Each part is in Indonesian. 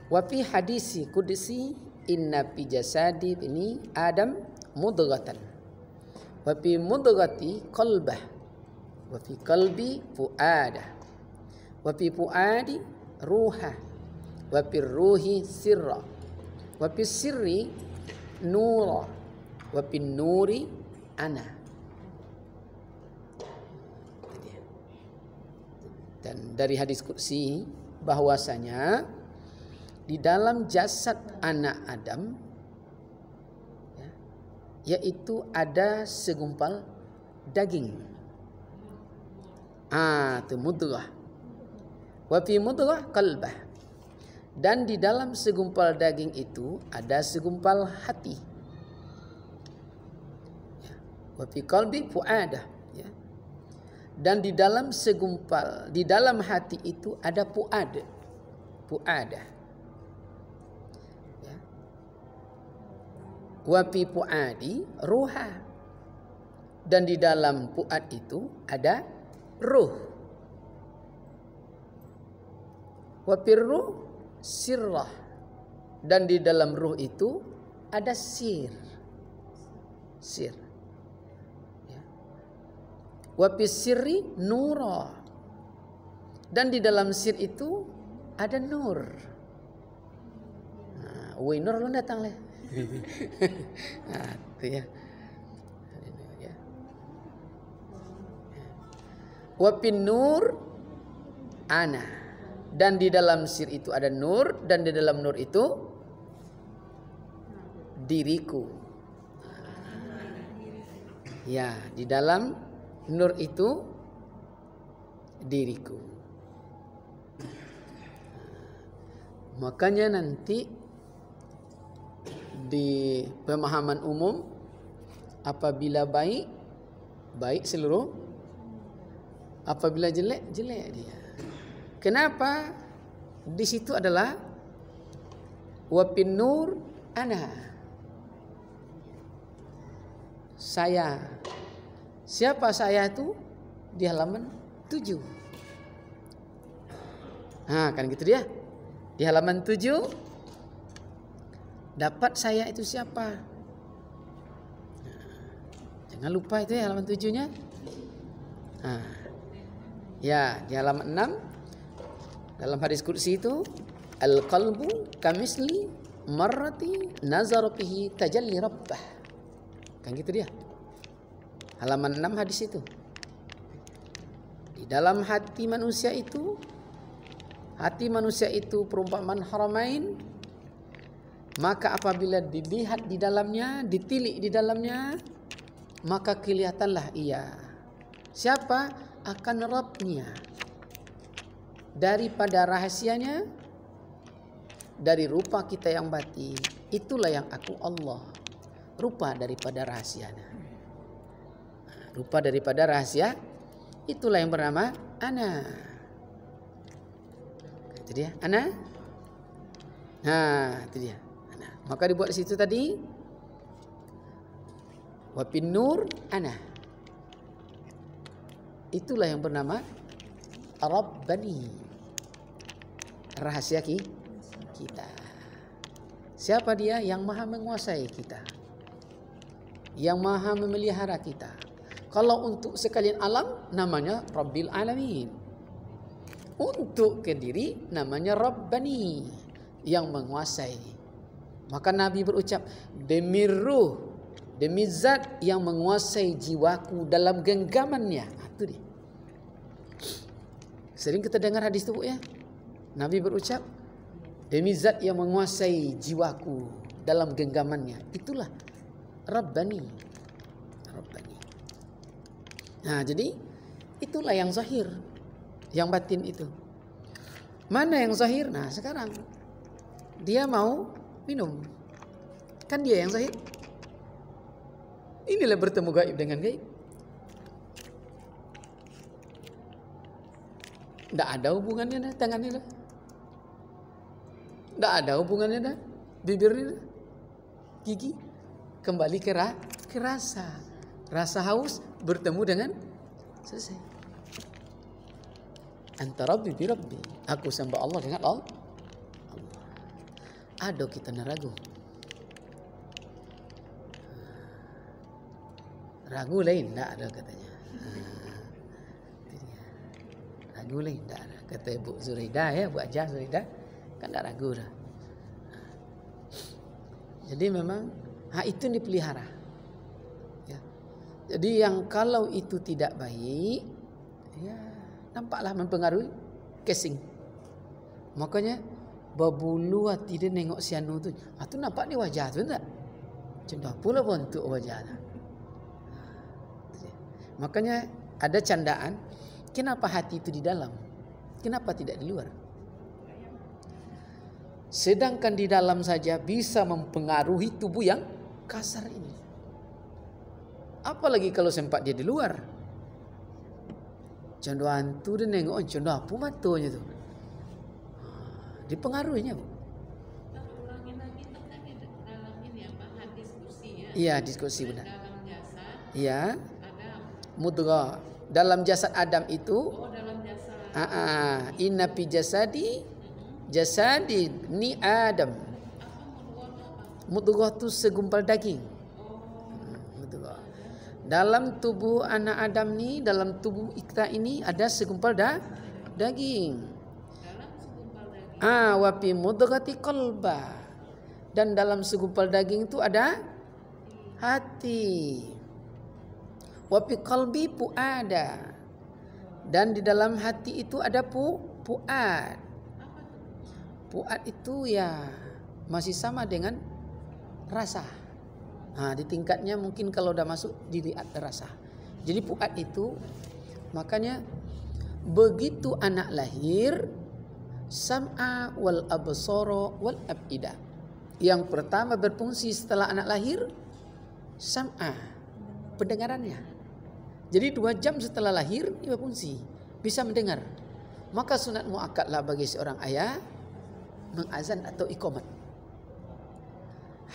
Wa fi hadisi qudsi inna fi jasadi ini Adam mudghatan. Wa fi mudghati qalbah. Wa fi qalbi fuadah. Wa fi fuadi ruha. Wa fi ruhi sirra. Wa fi sirri nura. Wa fi nuri ana. Dan dari hadis qudsi bahwasanya di dalam jasad anak Adam ya, yaitu ada segumpal daging. Itu mudghah. Wa fi mudghah qalbah. Dan di dalam segumpal daging itu ada segumpal hati. Ya. Wa fi qalbi fuadah. Ya. Dan di dalam segumpal, di dalam hati itu ada fuadah. Wa fi fuadi ruha. Dan di dalam fuad itu ada ruh. Wa fi ruh sirrah. Dan di dalam ruh itu ada sir. Ya. Wa fi sirri nura. Dan di dalam sir itu ada nur. Nur lu datang leh. Itu ya. Wa fin nur ana. Dan di dalam sir itu ada nur, dan di dalam nur itu diriku. Ya, di dalam nur itu diriku. Makanya nanti di pemahaman umum apabila baik seluruh, apabila jelek dia. Kenapa? Di situ adalah wa fin nur ana. Saya. Siapa saya itu? Di halaman 7. Kan gitu dia. Di halaman 7 dapat saya itu siapa? Jangan lupa itu ya halaman 7-nya. Ya, di halaman 6 dalam hadis qudsi itu al-qalbu kamisli marrati nazara fihi tajalli rabbah. Kan gitu dia. Halaman 6 hadis itu. Di dalam hati manusia itu perumpamaan haramain. Maka apabila dilihat di dalamnya, ditilik di dalamnya, maka kelihatanlah ia. Siapa? Akan Rabbnya. Daripada rahasianya, dari rupa kita yang batin, itulah yang aku Allah. Rupa daripada rahasianya. Rupa daripada rahasia, itulah yang bernama ana. Itu dia, ana. Itu dia. Maka dibuat di situ tadi wa fin nur ana. Itulah yang bernama Rabbani. Rahasia kita. Siapa dia? Yang maha menguasai kita, yang maha memelihara kita. Kalau untuk sekalian alam namanya Rabbil Alamin. Untuk ke diri namanya Rabbani, yang menguasai. Maka Nabi berucap, demi ruh, demi zat yang menguasai jiwaku dalam genggamannya. Itu dia. Sering kita dengar hadis itu ya. Nabi berucap, demi zat yang menguasai jiwaku dalam genggamannya. Itulah Rabbani. Jadi itulah yang zahir. Yang batin itu. Mana yang zahir? Sekarang dia mau minum. Kan dia yang zahir. Inilah bertemu gaib dengan gaib. Tidak ada hubungannya dah tangannya dah. Tidak ada hubungannya dah bibirnya dah. Gigi. Kembali ke rasa. Rasa haus bertemu dengan selesai. Antara Rabbi. Aku sembah Allah dengan Allah. Aduh kita ragu. Ragu lain tak ada katanya. Ragu lain tak ada. Kata Bu Zuraidah ya, Bu Ajah Zuraidah kan tak ragu dah. Jadi memang itu dipelihara. Ya. Jadi yang kalau itu tidak baik, ya nampaklah mempengaruhi casing. Makanya babulu hati dia nengok si anu tu. Tu nampak ni wajah tu tak? Contoh pula bentuk wajah tu. Makanya ada candaan, kenapa hati itu di dalam? Kenapa tidak di luar? Sedangkan di dalam saja bisa mempengaruhi tubuh yang kasar ini. Apalagi kalau sempat dia di luar. Contoh hantu dia nengok, contoh apa matanya tu? Dipengaruhinya, Bu. Ulangin lagi tadi dalam ini apa? Hadis kursi ya. Iya, diskusi benar. Dalam jasad Iya. Adam. Mudghah. Dalam jasad Adam itu, Oh, dalam jasad. inna fi jasadi ni Adam. Mudghah tu segumpal daging. Mudghah. Dalam tubuh anak Adam ni, dalam tubuh kita ini ada segumpal daging. Dalam segumpal daging. Wa fi mudghati qalba. Dan dalam segumpal daging itu ada hati. Wa fi qalbi puada. Dan di dalam hati itu ada puad. Puad itu ya masih sama dengan rasa. Di tingkatnya mungkin kalau udah masuk dilihat rasa. Jadi puad itu makanya begitu anak lahir sam'a wal absara wal afida. Yang pertama berfungsi setelah anak lahir sam'a, pendengarannya. Jadi 2 jam setelah lahir dia berfungsi, bisa mendengar. Maka sunat muakkadlah bagi seorang ayah mengazan atau iqamat.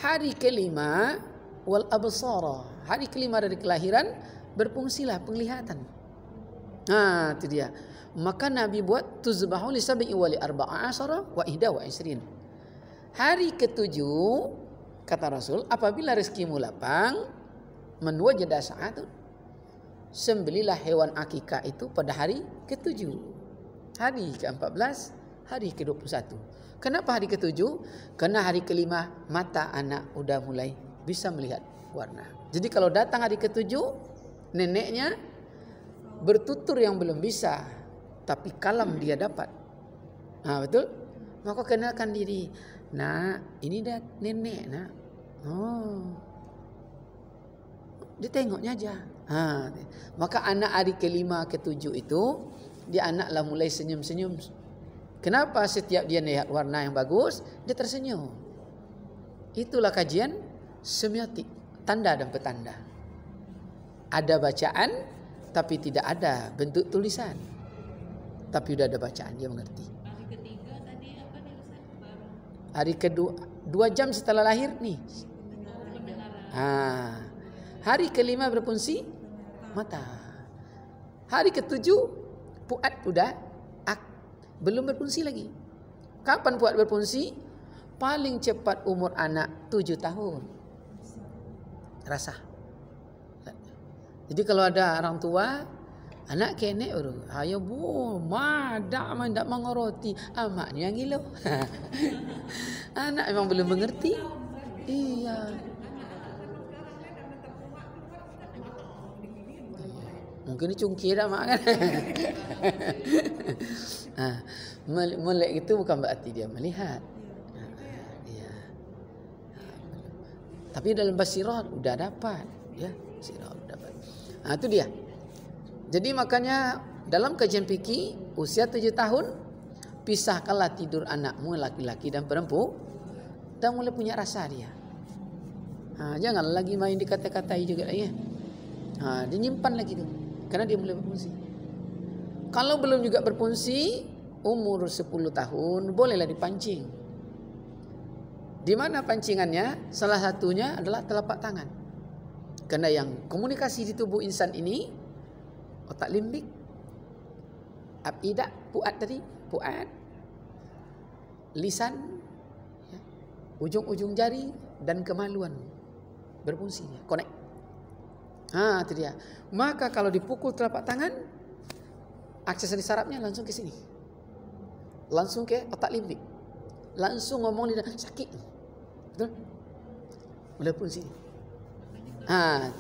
Hari kelima wal absara, hari kelima dari kelahiran berfungsilah penglihatan. Itu dia. Maka Nabi buat tuzbahu li sab'i wa li arba'a asyara wa ihda wa isrin. Hari ketujuh kata Rasul, apabila rezekimu lapang, man wajada sa'atun, sembelilah hewan akikah itu pada hari ke-7, hari ke-14, hari ke-21. Kenapa hari ke-7? Karena hari ke-5 mata anak udah mulai bisa melihat warna. Jadi kalau datang hari ke-7, neneknya bertutur yang belum bisa, tapi kalam dia dapat. Betul? Maka kenalkan diri. Nak, ini dah nenek nak. Dia tengoknya aja. Maka anak hari ke-5, ke-7 itu dia anaklah mulai senyum-senyum. Kenapa? Setiap dia lihat warna yang bagus, dia tersenyum. Itulah kajian semiotik, tanda dan petanda. Ada bacaan tapi tidak ada bentuk tulisan. Tapi sudah ada bacaan, dia mengerti. Hari ketiga tadi apa nih Ustaz? Baru. Hari kedua 2 jam setelah lahir nih. Pendengaran. Hari ke-5 berfungsi mata. Hari ke-7 puad sudah belum berfungsi lagi. Kapan puad berfungsi? Paling cepat umur anak 7 tahun. Rasa. Jadi kalau ada orang tua, anak kenek baru, ayo bu, madak mandak mengoroti, amaknya yang gila. Anak memang belum mengerti. Iya. Mungkin cungkir dah mak kan. Melek itu bukan berarti dia melihat. Tapi dalam basirah udah dapat, ya, basirah udah dapat. Itu dia. Jadi makanya dalam kajian fikih usia 7 tahun pisahkanlah tidur anakmu laki-laki dan perempuan dan mulai punya rasa dia. Jangan lagi main dikata-katai juga ya. Dia nyimpan lagi tu. Karena dia mulai berfungsi. Kalau belum juga berfungsi, umur 10 tahun bolehlah dipancing. Di mana pancingannya? Salah satunya adalah telapak tangan. Karena yang komunikasi di tubuh insan ini, otak limbik, afidah, puad tadi, puad, lisan, ya, ujung-ujung jari dan kemaluan berfungsinya, connect. Itu dia. Maka kalau dipukul telapak tangan, aksesori sarafnya langsung ke sini, langsung ke otak limbik, langsung ngomong lidah sakit, betul? Mulai fungsi.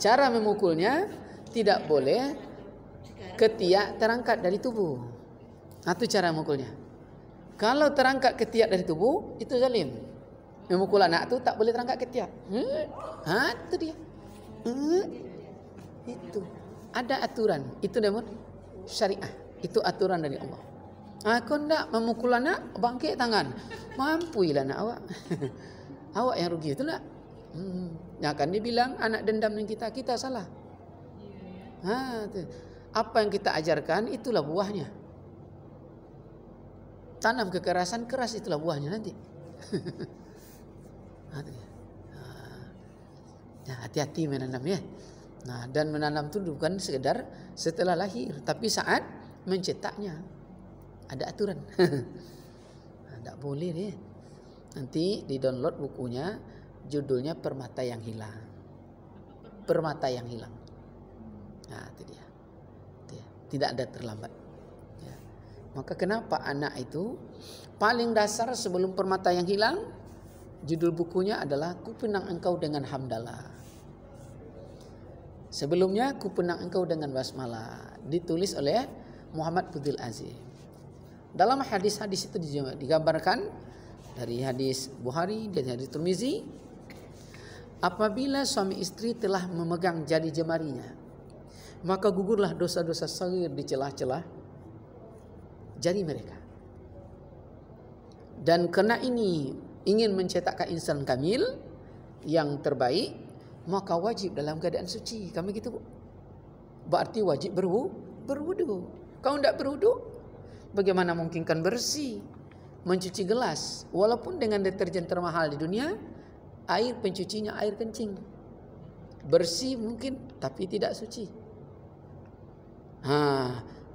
Cara memukulnya tidak boleh ketiak terangkat dari tubuh. Itu cara memukulnya. Kalau terangkat ketiak dari tubuh, itu zalim. Memukul anak itu tak boleh terangkat ketiak. Itu dia. Itu ada aturan. Itu namun syariah. Itu aturan dari Allah. Kau tidak memukul anak, bangkit tangan. Mampuilah anak awak. Awak yang rugi itu tak. Kan dia bilang anak dendam dengan kita salah. Apa yang kita ajarkan itulah buahnya. Tanam kekerasan, keras itulah buahnya nanti. Hati-hati menanam ya. Dan menanam itu bukan sekedar setelah lahir, tapi saat mencetaknya ada aturan. Tidak boleh deh. Nanti di download bukunya, judulnya Permata yang Hilang. Permata yang hilang. Itu dia. Tidak ada terlambat. Maka kenapa anak itu paling dasar sebelum permata yang hilang, judul bukunya adalah Kupenang Engkau dengan Hamdalah. Sebelumnya Kupenang Engkau dengan Basmalah, ditulis oleh Muhammad Fudil Azim. Dalam hadis-hadis itu digambarkan dari hadis Bukhari dan hadis Tirmizi, apabila suami istri telah memegang jari jemarinya, maka gugurlah dosa-dosa saghir di celah-celah jari mereka. Dan karena ini ingin mencetakkan insan kamil yang terbaik, maka wajib dalam keadaan suci. Kami gitu, Bu. Berarti wajib berwudu. Kalau tidak berwudu, bagaimana mungkin kan bersih? Mencuci gelas, walaupun dengan deterjen termahal di dunia, air pencucinya air kencing. Bersih mungkin, tapi tidak suci.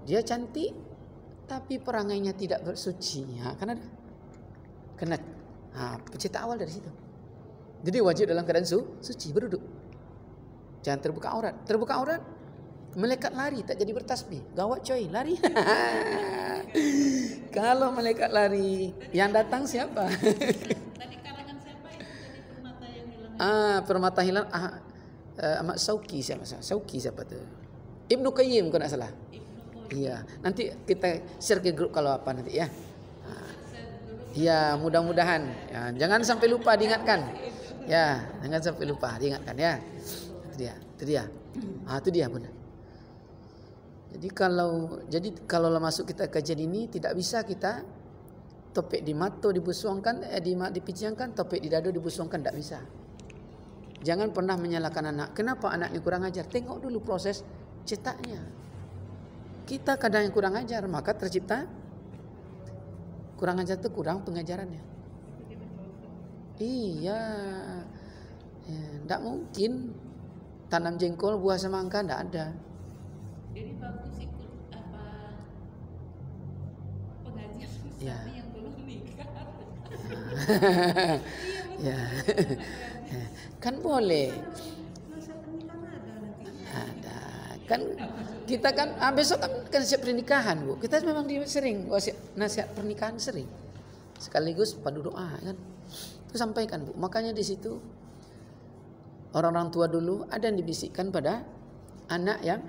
Dia cantik, tapi perangainya tidak bersuci. Kan ada. Kena pencetak awal dari situ. Jadi wajib dalam keadaan suci, berduduk. Jangan terbuka aurat. Terbuka aurat, malaikat lari, tak jadi bertasbih. Gawat coy, lari. Kalau malaikat lari, yang datang siapa? Tadi kalangan siapa itu jadi permata yang hilang? Permata hilang. Ahmad Sauki siapa tu? Ibnu Qayyim kalau tak salah. Iya, nanti kita share ke grup kalau apa nanti ya. Ya, mudah-mudahan. Jangan sampai lupa diingatkan. Ya, jangan sampai lupa diingatkan ya. Itu dia. Itu dia benar. Jadi kalau masuk kita kajian ini tidak bisa kita topik di mata dibusuangkan, dipijangkan, topik di dada dibusuangkan, tidak bisa. Jangan pernah menyalahkan anak. Kenapa anak ini kurang ajar? Tengok dulu proses cetaknya. Kita kadang yang kurang ajar, maka tercipta kurang ajar itu kurang pengajarannya. Iya, tidak mungkin tanam jengkol buah semangka, tidak ada. Jadi bagus ikut pengajian suami yang belum nikah. Ya, kan boleh. Ada, kan kita kan besok kan siap pernikahan, Bu. Kita memang sering nasihat pernikahan sering. Sekaligus padu doa kan. Itu sampaikan, Bu. Makanya di situ orang-orang tua dulu ada yang dibisikkan pada anak yang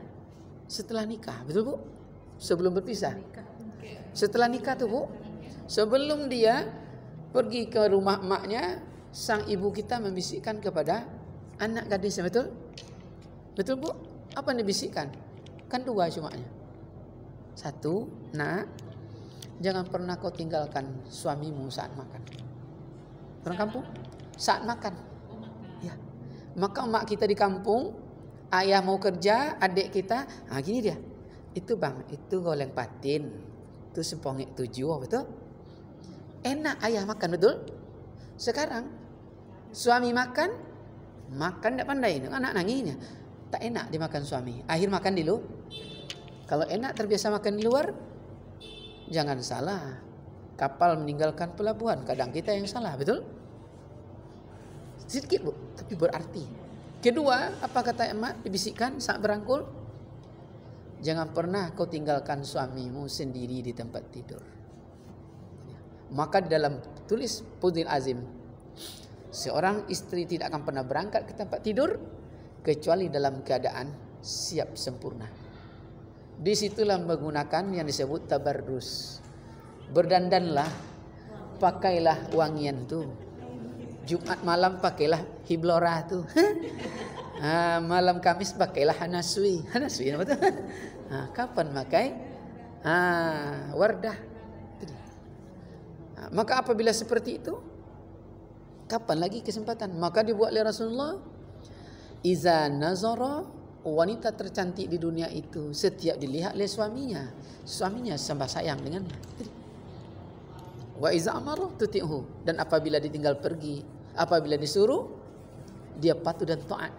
setelah nikah, betul Bu? Sebelum berpisah. Setelah nikah tuh Bu, sebelum dia pergi ke rumah emaknya, sang ibu kita membisikkan kepada anak gadisnya, betul? Betul Bu? Apa yang dibisikkan? Kan dua cumanya. Satu, nak, jangan pernah kau tinggalkan suamimu saat makan. Orang kampung? Saat makan. Ya. Maka emak kita di kampung, ayah mau kerja, adik kita, gini dia. Itu bang, itu goleng patin, itu sempongek 7, betul? Enak ayah makan, betul? Sekarang suami makan tidak pandai, anak nangisnya. Tak enak dimakan suami. Akhir makan dulu. Kalau enak terbiasa makan di luar, jangan salah. Kapal meninggalkan pelabuhan. Kadang kita yang salah, betul? Sedikit Bu, tapi berarti. Kedua, apa kata emak dibisikkan saat berangkul? Jangan pernah kau tinggalkan suamimu sendiri di tempat tidur. Maka dalam tulis Fudhil Azim, seorang istri tidak akan pernah berangkat ke tempat tidur kecuali dalam keadaan siap sempurna. Disitulah menggunakan yang disebut tabarrus. Berdandanlah, pakailah wangian tu. Jumat malam pakailah hiblora tu. Malam Kamis pakailah hanaswi. Hanaswi apa tu? Kapan pakai? Wardah. Maka apabila seperti itu, kapan lagi kesempatan? Maka dibuat oleh Rasulullah, iza nazara, wanita tercantik di dunia itu setiap dilihat oleh suaminya sembah sayang dengannya. Wa iza amara tuti'hu, dan apabila ditinggal pergi, apabila disuruh dia patuh dan taat.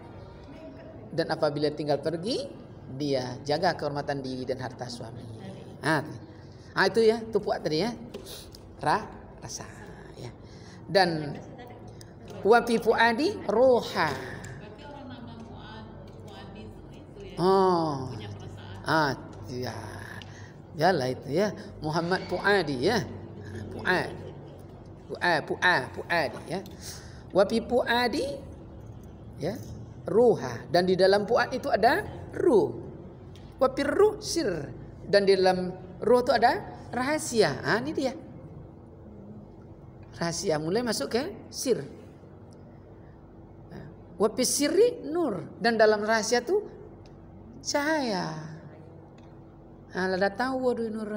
Dan apabila tinggal pergi, dia jaga kehormatan diri dan harta suaminya. Itu ya, tupuat tadi ya. Rasa ya. Dan wa fi fuadi ruha. Berarti orang nama Fuadi itu ya. Punya perasaan. Ya. Yalah itu ya. Muhammad Fuadi ya. Fuadi ya. Wa fi fuadi ya, ruha, dan di dalam fuad itu ada ruh. Wa fir ruh sir, dan di dalam ruh itu ada rahasia. Ini dia. Rahasia mulai masuk ke sir. Wa fis sirri nur, dan dalam rahasia itu cahaya. Lah tahu waduh nur.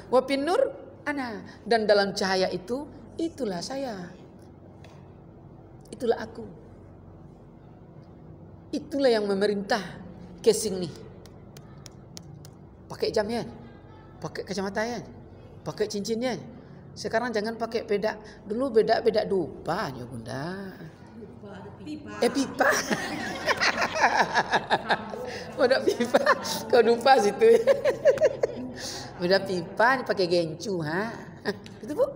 Wa fin nur ana, dan dalam cahaya itu itulah saya. Itulah aku. Itulah yang memerintah casing nih. Pakai jam ya, pakai kacamata ya, pakai cincin ya. Sekarang jangan pakai bedak. Dulu bedak dupa ya Bunda. Pipa. Bedak pipa. Kau dupa situ. Bedak pipa pakai gencu Itu Bu.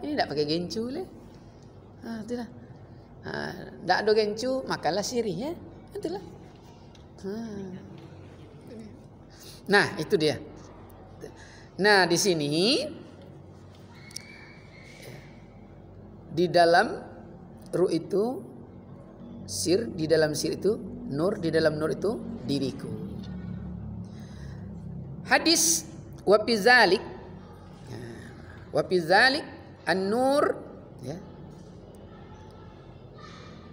Ini enggak pakai gencu le. Itulah. Tak ada gencu, makanlah sirih ya. Itulah. Nah, itu dia. Nah, di sini di dalam ruh itu sir, di dalam sir itu nur, di dalam nur itu diriku. Hadis wa fi zalik an-nur ya.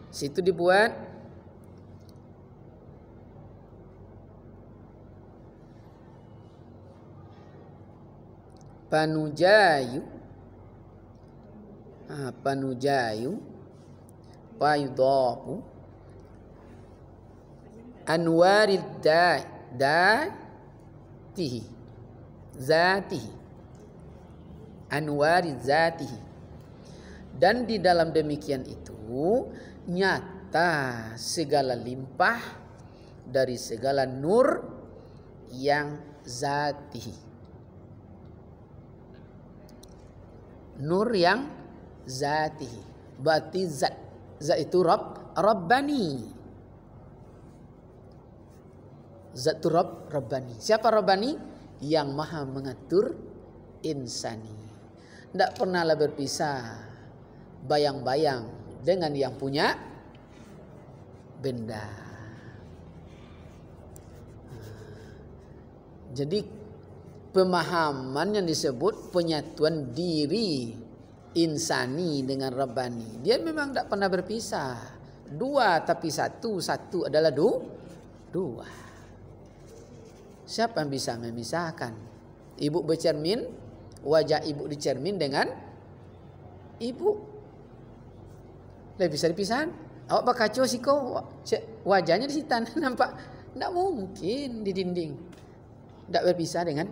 Situ dibuat panujayu payudafu anwarid zatihi anwarid zatihi, dan di dalam demikian itu nyata segala limpah dari segala nur yang zatihi. Nur yang zatihi. Berarti zat. Zat itu Rabbani. Zat itu Rabbani. Siapa Rabbani? Yang maha mengatur insani. Tidak pernahlah berpisah bayang-bayang dengan yang punya benda. Jadi pemahaman yang disebut penyatuan diri insani dengan Rabbani, dia memang tidak pernah berpisah. Dua tapi satu, satu adalah dua. Siapa yang bisa memisahkan? Ibu bercermin, wajah ibu dicermin dengan ibu. Lebih bisa dipisahkan? Awak berkaca siko, wajahnya di situ nampak. Tidak mungkin di dinding. Tidak berpisah dengan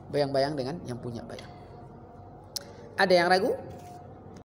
bayang-bayang dengan yang punya bayang. Ada yang ragu?